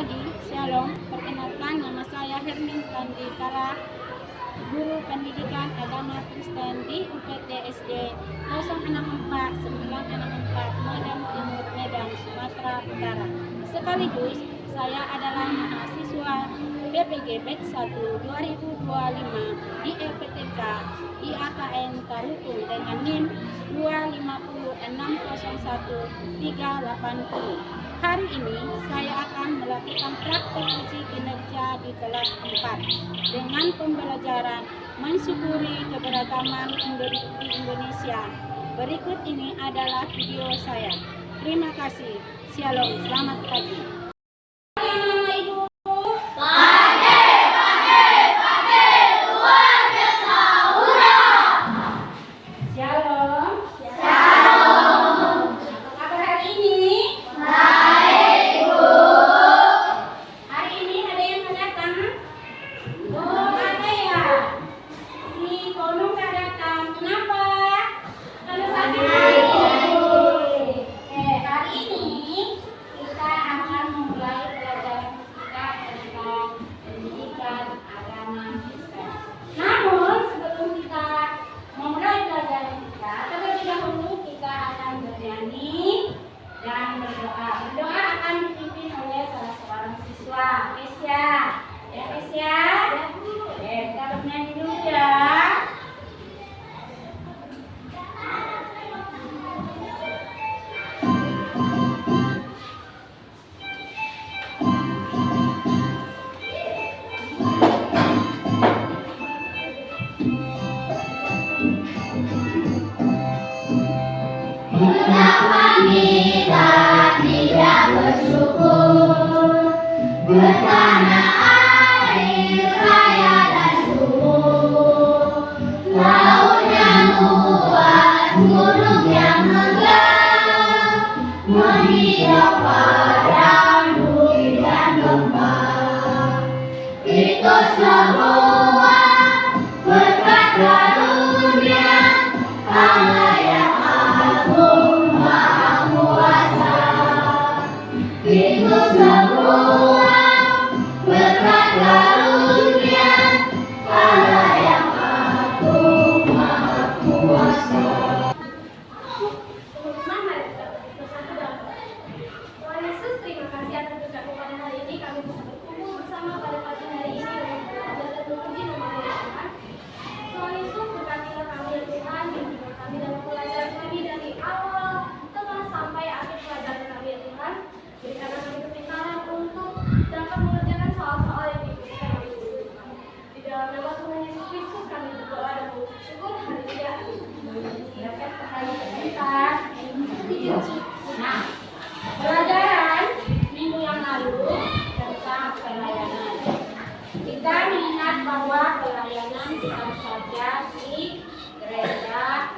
pagi, Shalom. Perkenalkan, nama saya Hermin Kara, guru pendidikan agama Kristen di UPT SD 064964 Medan Timur, Medan, Sumatera Utara. Sekaligus, saya adalah mahasiswa BPG Batch 1 2025 di LPTK IAKN Tarutung dengan NIM 250601380. Hari ini saya akan melakukan praktek uji kinerja di kelas 4 dengan pembelajaran mensyukuri keberagaman di Indonesia. Berikut ini adalah video saya. Terima kasih. Shalom. Selamat pagi. Kenapa kita tidak bersyukur bersama air, raya dan sumur, laut yang luas, gunung yang megah, menghijau padang, bukit dan lembah. Itu semua berkat karunia Allah yang Agung Maha Kuasa. Itu semua berkat karunia Allah yang Agung Maha Kuasa. Tuhan Yesus, terima kasih atas berkat pada hari ini kami bisa berkumpul bersama pada pagi hari ini dengan belajar dan memuji nama Tuhan. Tuhan Yesus, berkatilah kami ya Tuhan, bimbinglah kami dalam pelajaran kami dari awal tengah sampai akhir pelajaran kami ya Tuhan. Berikanlah kami kebenaran untuk dapat mengerjakan soal-soal yang diberikan oleh Tuhan. Di dalam nama Tuhan Yesus Kristus kami berdoa dan mengucap syukur. Haleluya. Silakan kembali sebentar. Nah, pelajaran minggu yang lalu tentang pelayanan. Kita mengingat bahwa pelayanan bukan saja di gereja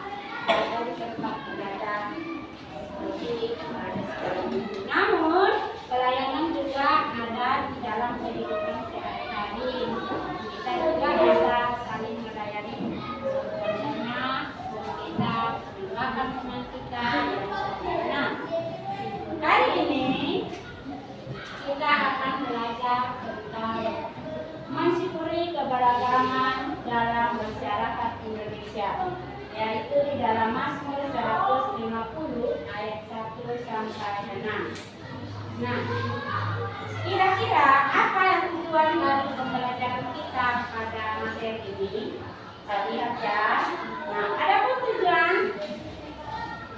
atau di tempat ibadah seperti pada sekolah minggu. Namun, pelayanan juga ada di dalam kehidupan sehari-hari. Kita juga ada saling melayani saudaranya, kita mendoakan teman kita. Nah, hari ini kita akan belajar tentang mensyukuri keberagaman dalam masyarakat Indonesia, yaitu di dalam Mazmur 150 ayat 1 sampai 6. Nah, kira-kira apa yang tujuan dari pembelajaran kita pada materi ini? Kita lihat ya. Nah, adapun tujuan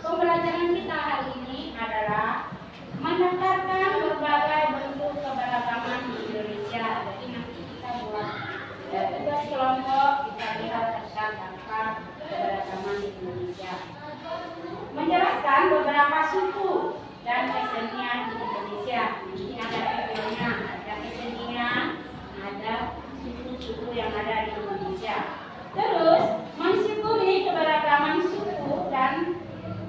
pembelajaran kita hari ini adalah menekankan berbagai bentuk keberagaman di Indonesia. Jadi nanti kita buat tugas kelompok, kita lihat tentang dampak keberagaman di Indonesia. Menjelaskan beberapa suku dan kesenian di Indonesia. Ini ada videonya, ada kesenian, ada suku-suku yang ada di Indonesia. Terus mensyukuri keberagaman suku dan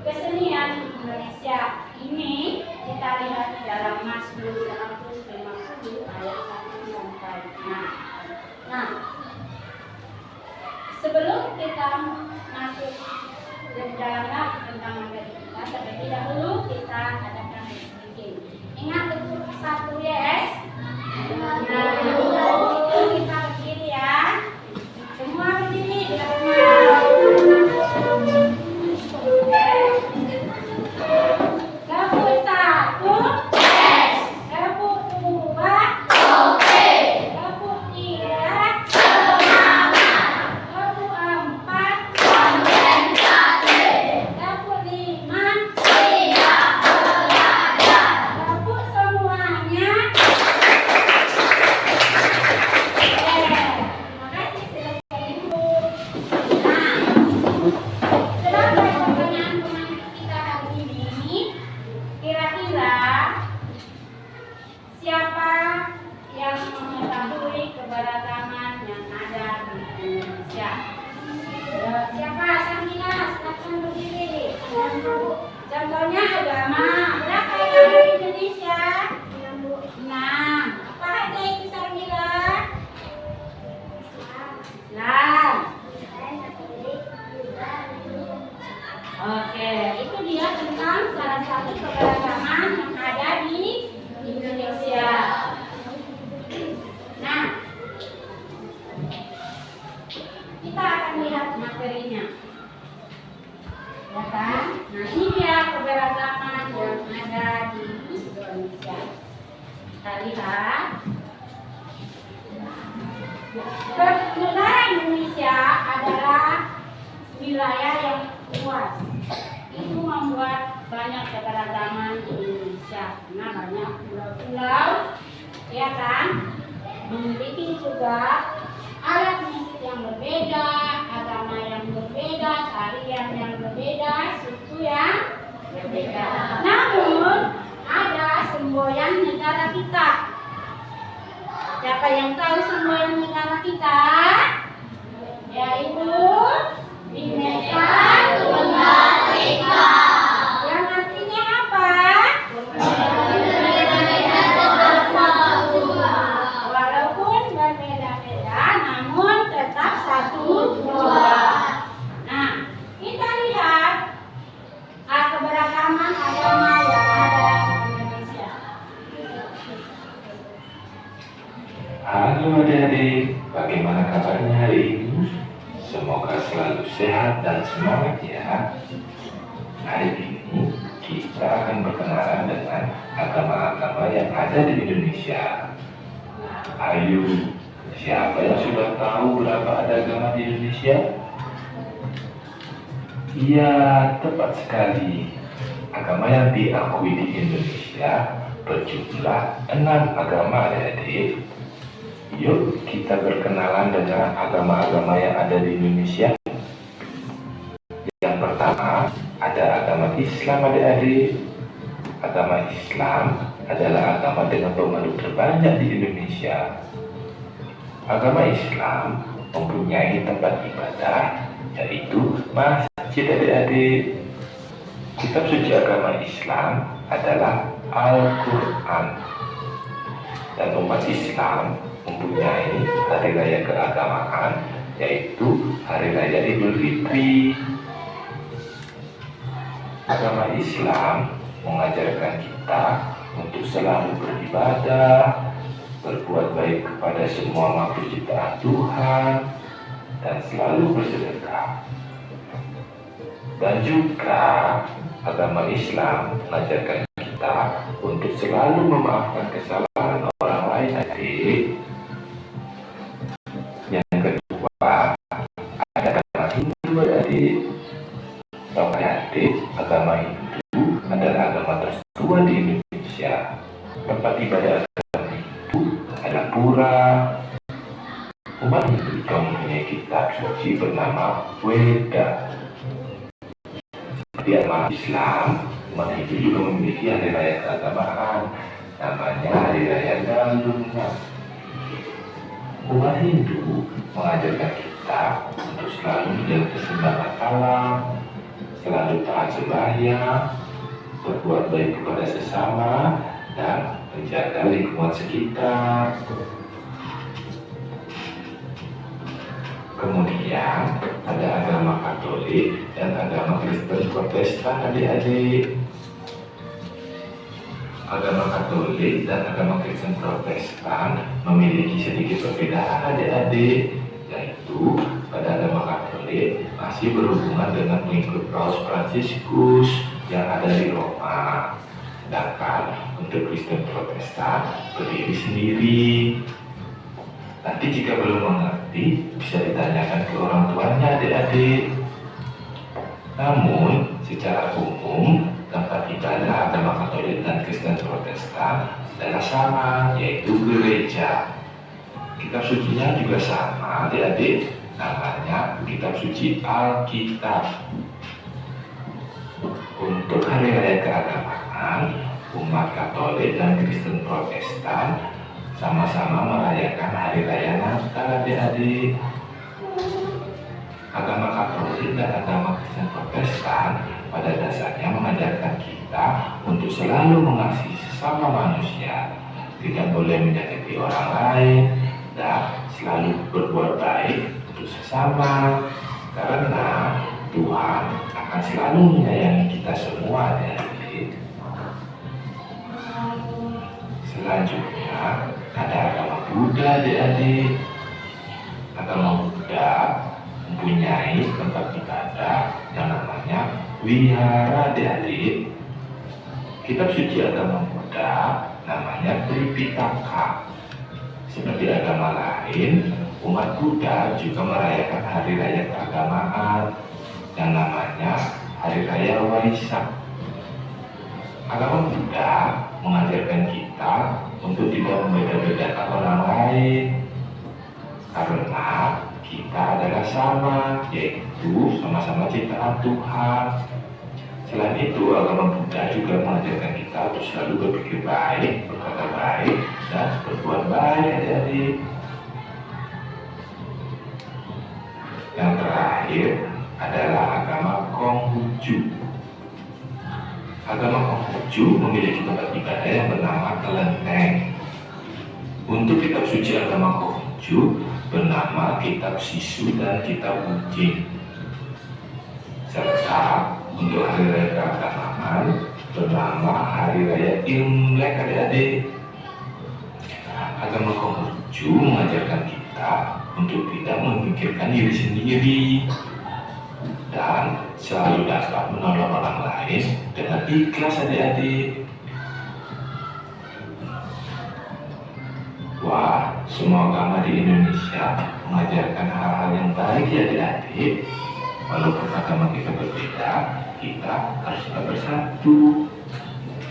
kesenian di Indonesia. Ini kita lihat di dalam Mazmur 150 ayat 1 sampai 6. Nah, sebelum kita masuk ke dalam tentang materi kita, terlebih dahulu kita adakan sedikit. Ingat untuk 1 yes, keberagaman yang ada di Indonesia. Siapa? Samina, silakan berdiri. Contohnya agama. Berapa agama di Indonesia? 6. Apa aja itu Samina? Islam. Oke, itu dia tentang salah satu keberagaman yang ada di Indonesia. Nah, kita akan lihat materinya, ya kan? Nah, ini dia keberagaman yang ada di Indonesia. Kita lihat. Negara Indonesia adalah wilayah yang luas. Itu membuat banyak keberagaman di Indonesia karena banyak pulau-pulau, ya kan? Memiliki juga alat musik yang berbeda, agama yang berbeda, tarian yang berbeda, suku yang berbeda. Namun ada semboyan negara kita. Siapa yang tahu semboyan negara kita? Yaitu Bhinneka Tunggal Ika. Yang artinya apa? Walaupun berbeda-beda, namun tetap satu jua. Nah, kita lihat keberagaman agama yang ada di Indonesia. Halo adik-adik, bagaimana kabarnya hari ini? Semoga selalu sehat dan semangat ya. Hari ini kita akan berkenalan dengan agama-agama yang ada di Indonesia. Ayo, siapa yang sudah tahu berapa ada agama di Indonesia? Iya, tepat sekali. Agama yang diakui di Indonesia berjumlah 6 agama adik-adik. Yuk kita berkenalan dengan agama-agama yang ada di Indonesia. Yang pertama ada agama Islam adik-adik. Agama Islam adalah agama dengan pemeluk terbanyak di Indonesia. Agama Islam mempunyai tempat ibadah yaitu masjid adik-adik. Kitab suci agama Islam adalah Al-Quran. Dan umat Islam mempunyai hari raya keagamaan yaitu hari raya Idul Fitri. Agama Islam mengajarkan kita untuk selalu beribadah, berbuat baik kepada semua makhluk ciptaan Tuhan, dan selalu bersedekah. Dan juga agama Islam mengajarkan kita untuk selalu memaafkan kesalahan orang lain adik. Yang kedua ada agama Hindu adik. Tahu adik, agama Hindu adalah agama tertua di Indonesia. Tempat ibadah agama Hindu adalah pura. Umat Hindu juga mempunyai kitab suci bernama Weda. Seperti agama Islam, umat Hindu juga memiliki hari raya keagamaan, namanya Hari Raya Galungan. Umat Hindu mengajarkan kita untuk selalu menjaga keseimbangan alam, selalu taat sembahyang, berbuat baik kepada sesama, dan menjaga lingkungan sekitar. Kemudian ada agama Katolik dan agama Kristen Protestan adik-adik. Agama Katolik dan agama Kristen Protestan memiliki sedikit perbedaan adik-adik, yaitu pada agama Katolik masih berhubungan dengan pengikut Paus Fransiskus yang ada di Roma, sedangkan untuk Kristen Protestan berdiri sendiri. Nanti jika belum mengerti, bisa ditanyakan ke orang tuanya adik-adik. Namun, secara umum, tempat ibadah agama Katolik dan Kristen Protestan adalah sama, yaitu gereja. Kitab sucinya juga sama adik-adik, namanya Kitab Suci Alkitab. Untuk hari raya keagamaan, umat Katolik dan Kristen Protestan sama-sama merayakan Hari Raya Natal adik-adik. Agama Katolik dan agama Kristen Protestan pada dasarnya mengajarkan kita untuk selalu mengasihi sesama manusia, tidak boleh menyakiti orang lain, dan selalu berbuat baik untuk sesama, karena Tuhan akan selalu menyayangi kita semua adik-adik. Selanjutnya ada agama Buddha adik-adik. Agama Buddha mempunyai tempat ibadah yang namanya wihara adik-adik. Kitab suci agama Buddha namanya Tripitaka. Seperti agama lain, umat Buddha juga merayakan hari raya keagamaan yang namanya Hari Raya Waisak. Agama Buddha mengajarkan kita untuk tidak membeda-bedakan orang lain, karena kita adalah sama, yaitu sama-sama ciptaan Tuhan. Selain itu, agama Buddha juga mengajarkan kita untuk selalu berpikir baik, berkata baik, dan berbuat baik adik-adik. Yang terakhir adalah agama Konghucu. Agama Konghucu memiliki tempat ibadah yang bernama Kelenteng. Untuk kitab suci agama Konghucu bernama Kitab Sisu dan Kitab Wujing. Serta untuk hari raya keagamaan bernama Hari Raya Imlek adik-adik. Agama Konghucu mengajarkan kita untuk tidak memikirkan diri sendiri dan selalu dapat menolong orang lain dengan ikhlas adik-adik. Wah, semua agama di Indonesia mengajarkan hal-hal yang baik ya adik-adik. Walaupun agama kita berbeda, kita harus tetap bersatu.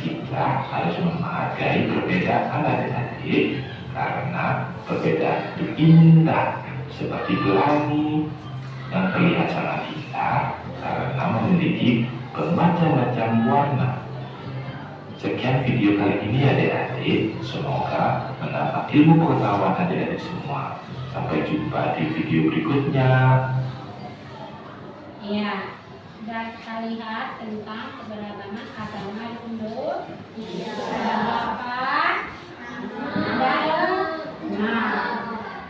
Kita harus menghargai perbedaan adik-adik, karena perbedaan itu indah seperti pelangi yang terlihat sangat indah karena memiliki bermacam-macam warna. Sekian video kali ini adik-adik, semoga menambah ilmu pengetahuan adik-adik semua. Sampai jumpa di video berikutnya. Ya, sudah kita lihat tentang keberagaman agama dulu. Bapak,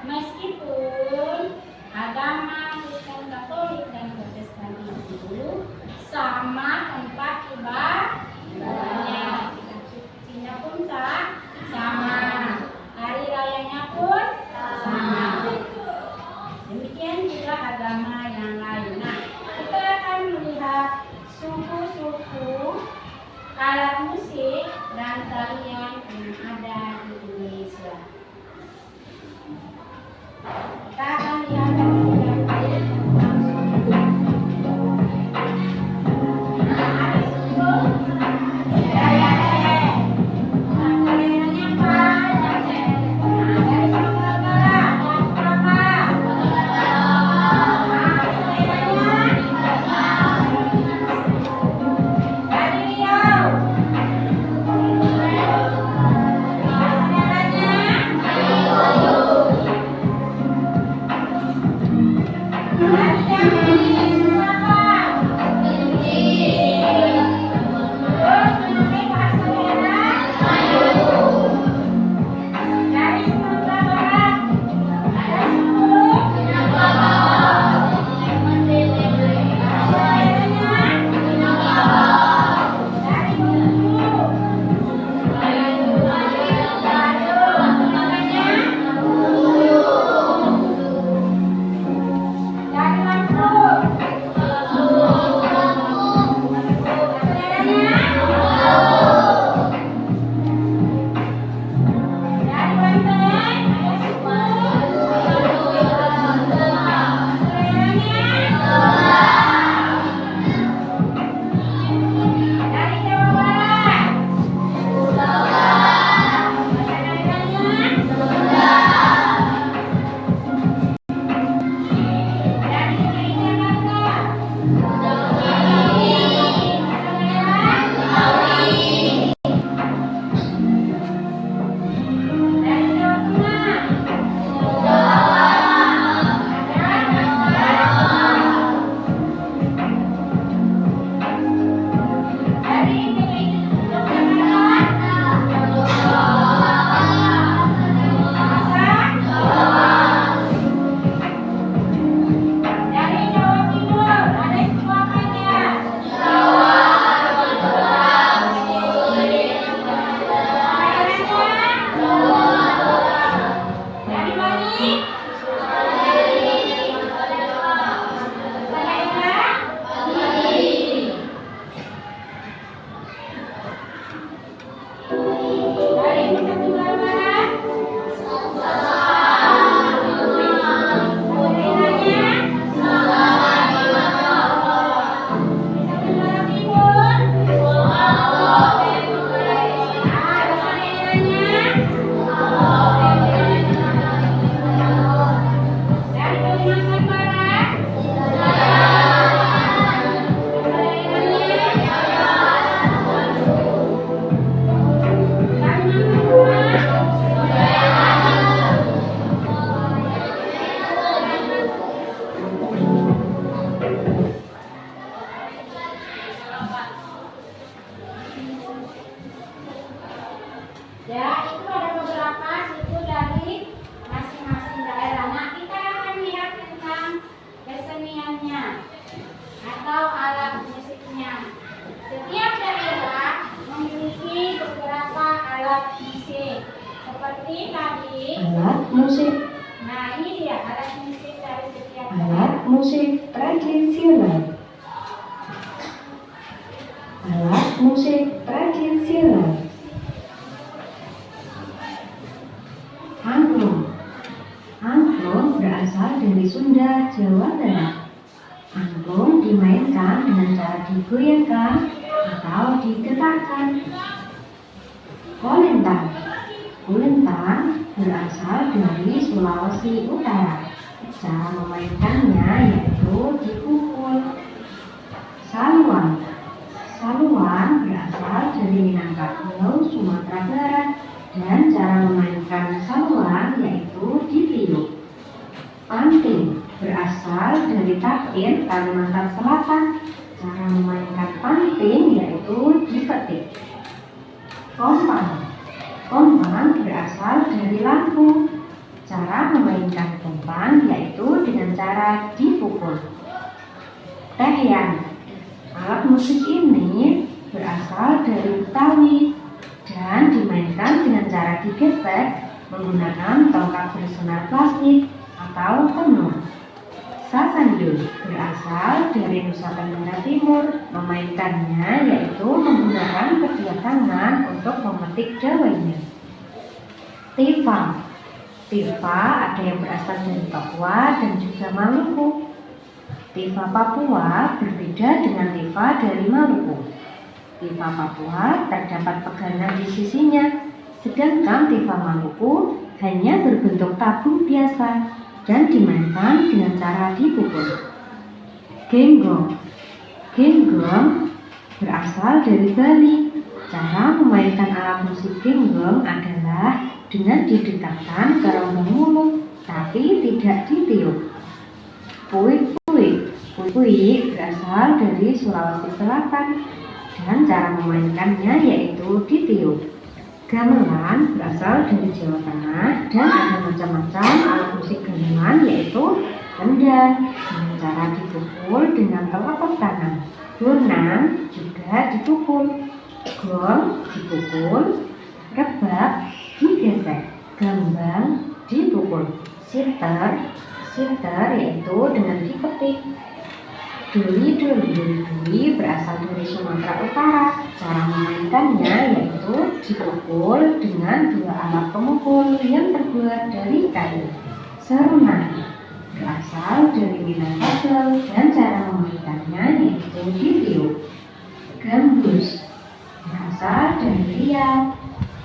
meskipun agama Kristen Katolik dan Protestan itu sama tempat ibadahnya, sucinya pun sama, hari rayanya pun sama. Demikian juga agama yang lain. Nah, kita akan melihat suku-suku, alat musik dan tarian yang Ya, itu ada beberapa suku dari masing-masing daerah. Nah, kita akan lihat tentang keseniannya atau alat musiknya. Setiap daerah memiliki beberapa alat musik. Seperti tadi. Alat musik. Nah, ini dia alat musik dari setiap Alat daerah. musik tradisional. Alat musik tradisional. Angklung. Angklung berasal dari Sunda, Jawa Tengah. Angklung dimainkan dengan cara digoyangkan atau digetarkan. Kolintang. Kolintang berasal dari Sulawesi Utara. Cara memainkannya yaitu dipukul. Saluang. Saluang berasal dari Minangkabau, Sumatera Barat, dan cara memainkan saluang yaitu ditiup. Panting berasal dari Tapin, Kalimantan Selatan. Cara memainkan panting yaitu dipetik. Kompang. Kompang berasal dari Lampung. Cara memainkan kompang yaitu dengan cara dipukul. Tehian. Alat musik ini berasal dari Betawi dan dimainkan dengan cara digesek menggunakan tongkat bersenar plastik atau tenun. Sasando berasal dari Nusa Tenggara Timur. Memainkannya yaitu menggunakan kedua tangan untuk memetik dawainya. Tifa. Tifa ada yang berasal dari Papua dan juga Maluku. Tifa Papua berbeda dengan tifa dari Maluku. Tifa Papua terdapat pegangan di sisinya, sedangkan tifa Maluku hanya berbentuk tabung biasa dan dimainkan dengan cara dipukul. Genggong. Genggong berasal dari Bali. Cara memainkan alat musik genggong adalah dengan didekatkan ke rongga mulut, tapi tidak ditiup. Puik-puik. Puik-puik berasal dari Sulawesi Selatan dan cara memainkannya yaitu ditiup. Gamelan berasal dari Jawa Tengah dan ada macam-macam alat musik gamelan yaitu kendang dengan cara dipukul dengan telapak tangan. Gunang juga dipukul. Gong dipukul. Rebab digesek. Gambang dipukul. Siter yaitu dengan dipetik. Duli berasal dari Sumatera Utara. Cara memainkannya yaitu dipukul dengan dua alat pemukul yang terbuat dari kayu. Serunan berasal dari Minangkabau dan cara memainkannya yaitu ditiup. Gambus berasal dari Riau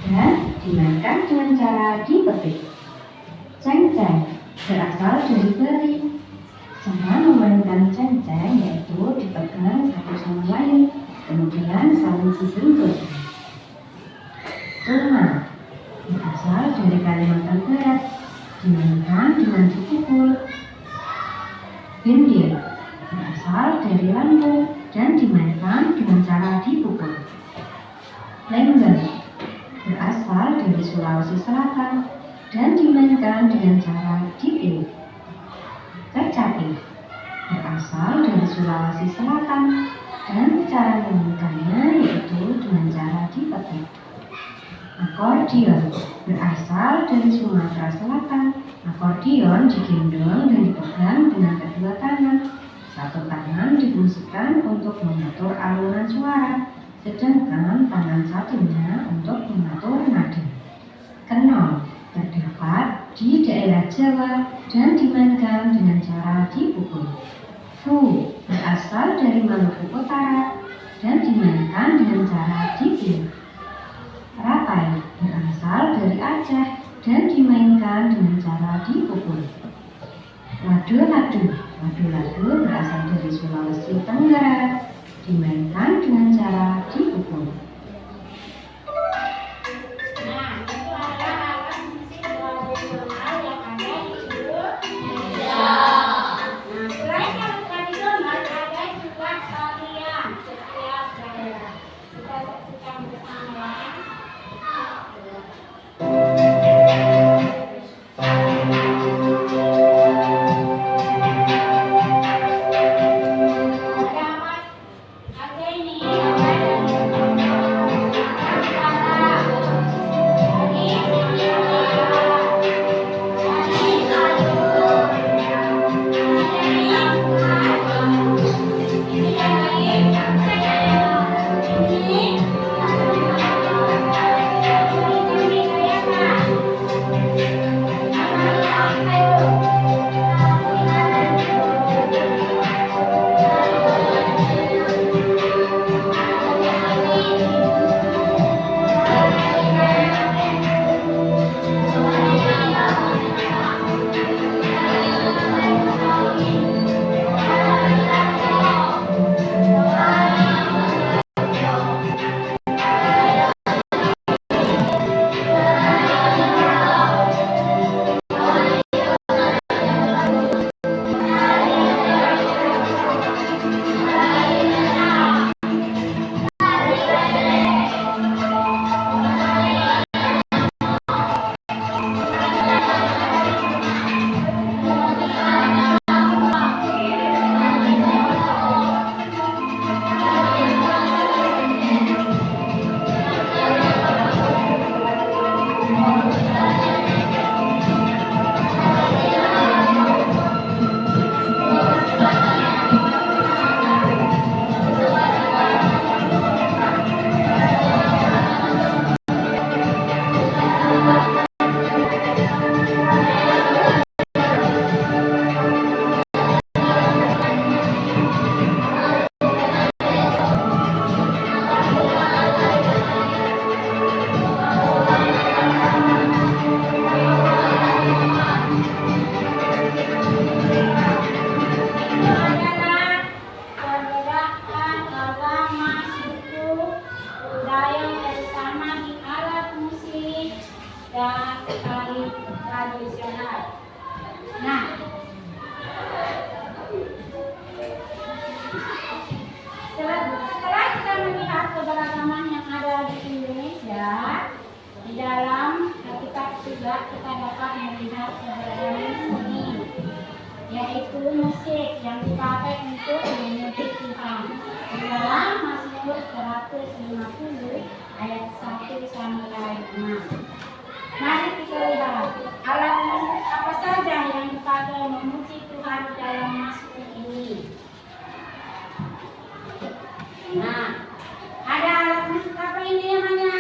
dan dimainkan dengan cara dipetik. Cengceng berasal dari Bali. Cara memainkan cengceng yaitu dipegang satu sama lain, kemudian saling disentuh. Lemah berasal dari Kalimantan Barat, dimainkan dengan dipukul. Bendir berasal dari Lampung dan dimainkan dengan cara dipukul. Lengger berasal dari Sulawesi Selatan dan dimainkan dengan cara ditiup. Kecapi berasal dari Sulawesi Selatan dan cara memainkannya yaitu dengan cara dipetik. Akordion berasal dari Sumatera Selatan. Akordion digendong dan dipegang dengan kedua tangan. Satu tangan difungsikan untuk mengatur alunan suara, sedangkan tangan satunya untuk mengatur nada. Kenong terdapat di daerah Jawa dan dimainkan dengan cara dipukul. Fu berasal dari Maluku Utara dan dimainkan dengan cara ditiup. Rapai berasal dari Aceh dan dimainkan dengan cara dipukul. Lado-lado berasal dari Sulawesi Tenggara, dimainkan dengan cara dipukul. Nah, itu adalah alat musik tradisional yang ada di Indonesia. Nah, selain alat tradisional, ada juga tarian setiap daerah. Kita saksikan bersama ya. dan tari tradisional. Nah, setelah kita melihat keberagaman yang ada di Indonesia, di dalam kita juga kita dapat melihat keberagaman seni, yaitu musik yang dipakai untuk memuji Tuhan. Di dalam Mazmur 150 ayat 1 sampai 6. Mari kita lihat alat musik apa saja yang dipakai memuji Tuhan dalam Mazmur ini. Nah, ada alat musik apa ini namanya?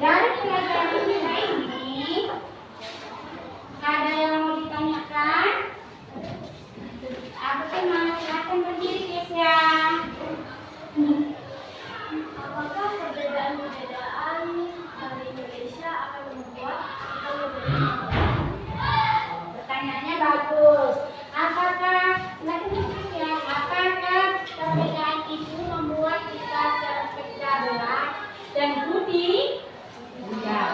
Dari pelajaran kita ini, ada yang mau ditanyakan? Apa sih mas? Silakan berdiri guys ya. Apakah perbedaan-perbedaan dari Indonesia akan membuat kita berbeda? Pertanyaannya bagus. Apakah perbedaan itu membuat kita terpecah belah dan budi? Tidak.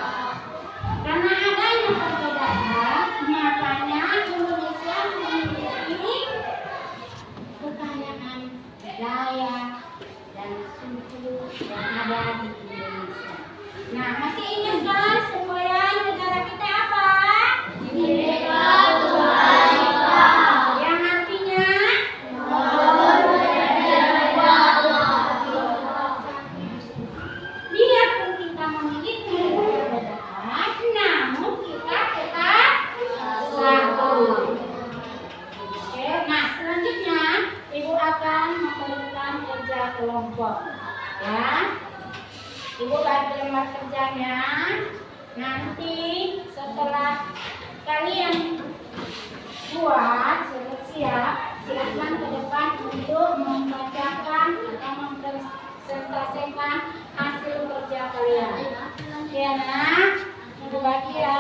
Karena adanya perbedaan, makanya Indonesia memiliki kekayaan budaya dan suku yang ada di Indonesia. Nah, masih ingat kan semuanya negara kita apa? Merdeka Tuhan Esa. Yang artinya biarpun kita memiliki perbedaan, namun kita tetap satu. Oke, nah selanjutnya Ibu akan memberikan kerja kelompok, ya. Ibu bagi lembar kerjanya. Nanti setelah kalian buat siap, silakan ke depan untuk membacakan atau mempresentasikan hasil kerja kalian. Oke, nah, Ibu bagi ya.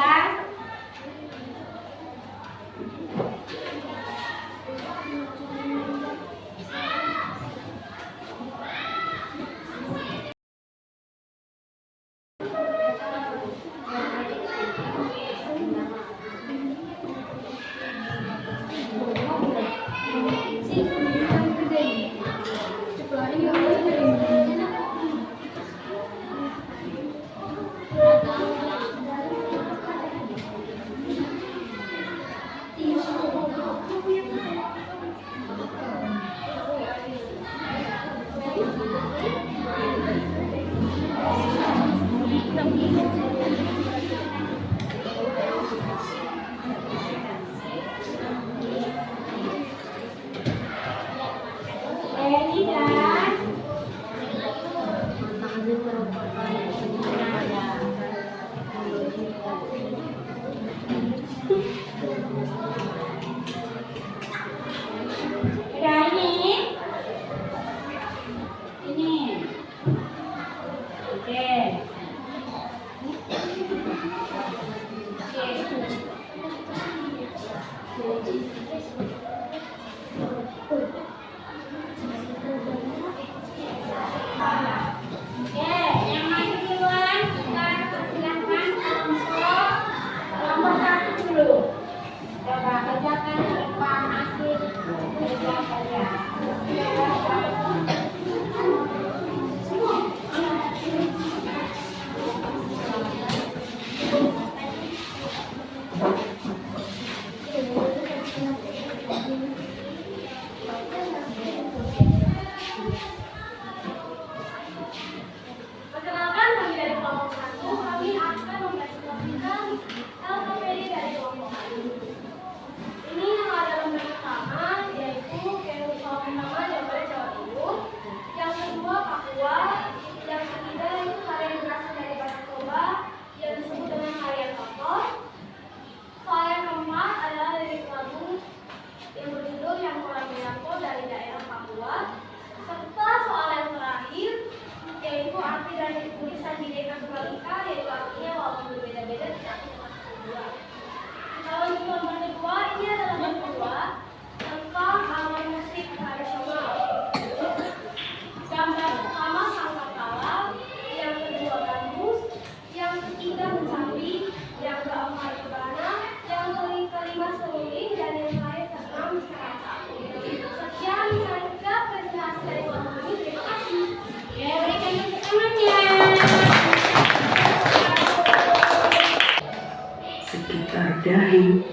kaki,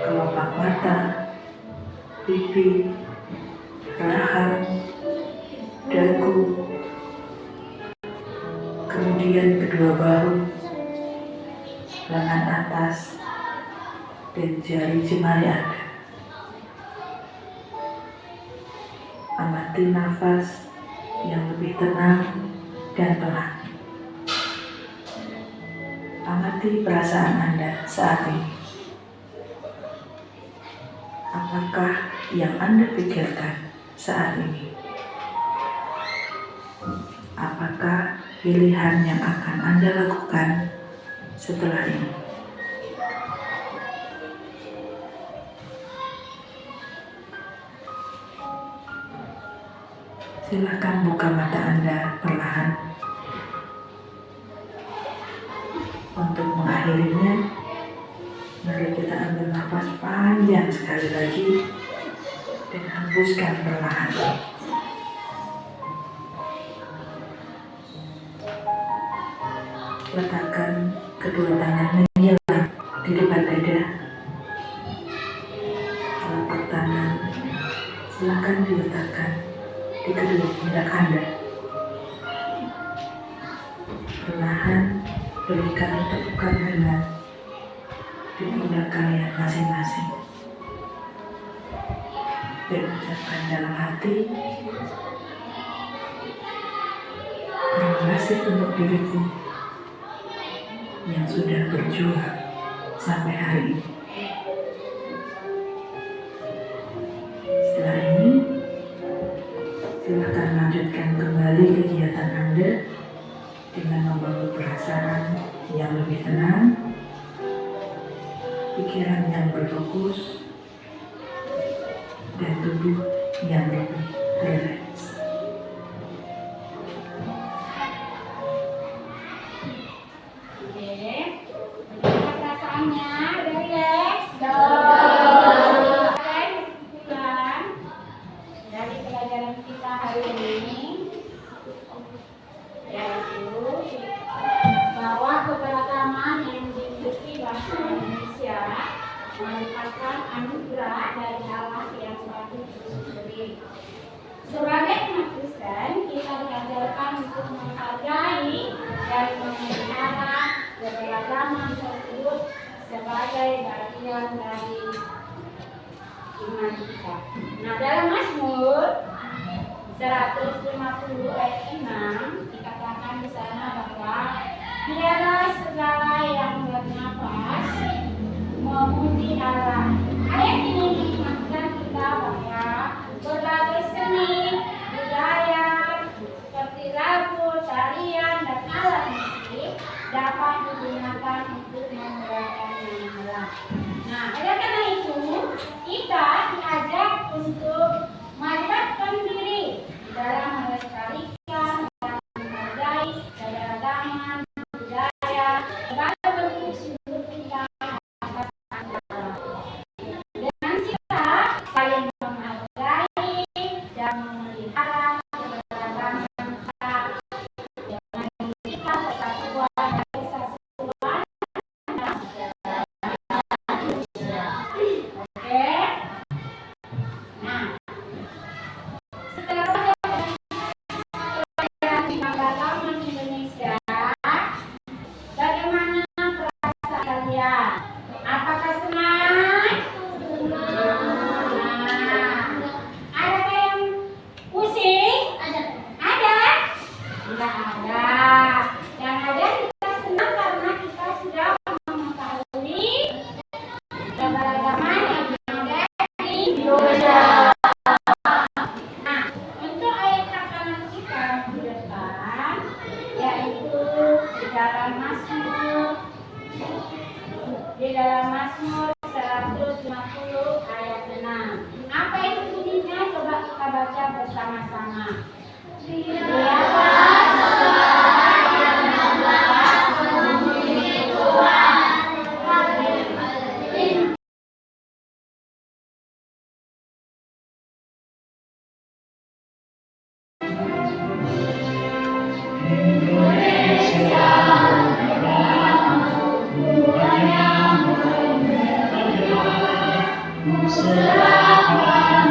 kelopak mata, pipi, rahang, dagu, kemudian kedua bahu, lengan atas, dan jari jemari Anda. Amati nafas yang lebih tenang dan pelan. Amati perasaan Anda saat ini. Apakah yang Anda pikirkan saat ini? Apakah pilihan yang akan Anda lakukan setelah ini? Silakan buka mata Anda perlahan. Untuk mengakhirinya, mari kita ambil nafas panjang sekali lagi dan hembuskan perlahan. Letakkan kedua tangan menyilang di depan dada. Telapak tangan silakan diletakkan di kedua pundak Anda. Perlahan berikan tepukan ringan di pundak kalian masing-masing. Dan ucapkan dalam hati, terima kasih untuk diriku yang sudah berjuang sampai hari ini. Setelah ini, silakan lanjutkan kembali kegiatan Anda dengan membawa perasaan yang lebih tenang, pikiran yang berfokus, dan tubuh yang lebih rileks. Perasaannya rileks kesimpulan dari pelajaran kita hari ini yaitu bahwa keberagaman yang dimiliki bangsa Indonesia merupakan anugerah dari Allah yang Maha Sendiri. Sebagai umat Kristen, kita diajarkan untuk menghargai dan memelihara keberagaman tersebut sebagai bagian dari iman kita. Nah, dalam Mazmur 150 ayat 6 dikatakan di sana bahwa biarlah segala yang bernafas memuji Allah. Ayat ini mengingatkan kita bahwa berbagai seni, budaya seperti lagu, tarian, dan alat musik dapat digunakan untuk memuliakan Nama Allah. Nah, oleh karena itu kita diajak untuk melibatkan diri dalam melestarikan dan menghargai keberagaman budaya berbagai bentuk sumber kita atas Allah. Dengan sikap saling menghargai dan memelihara keberagaman kita dengan kita persatuan dan kesatuan. Oke. Nah, setelah pelajaran keberagaman Indonesia, bagaimana perasaan kalian? Apakah senang? Ada yang pusing? Ada? Tidak ada. Yang ada kita senang karena kita sudah mengetahui keberagaman yang ada di Indonesia. Nah, untuk ayat hafalan kita di depan yaitu di dalam Mazmur 150 ayat 6. Apa itu bunyinya? Coba kita baca bersama-sama. Biarlah segala yang bernafas memuji Tuhan. Indonesia, negara Tuhan yang serahkan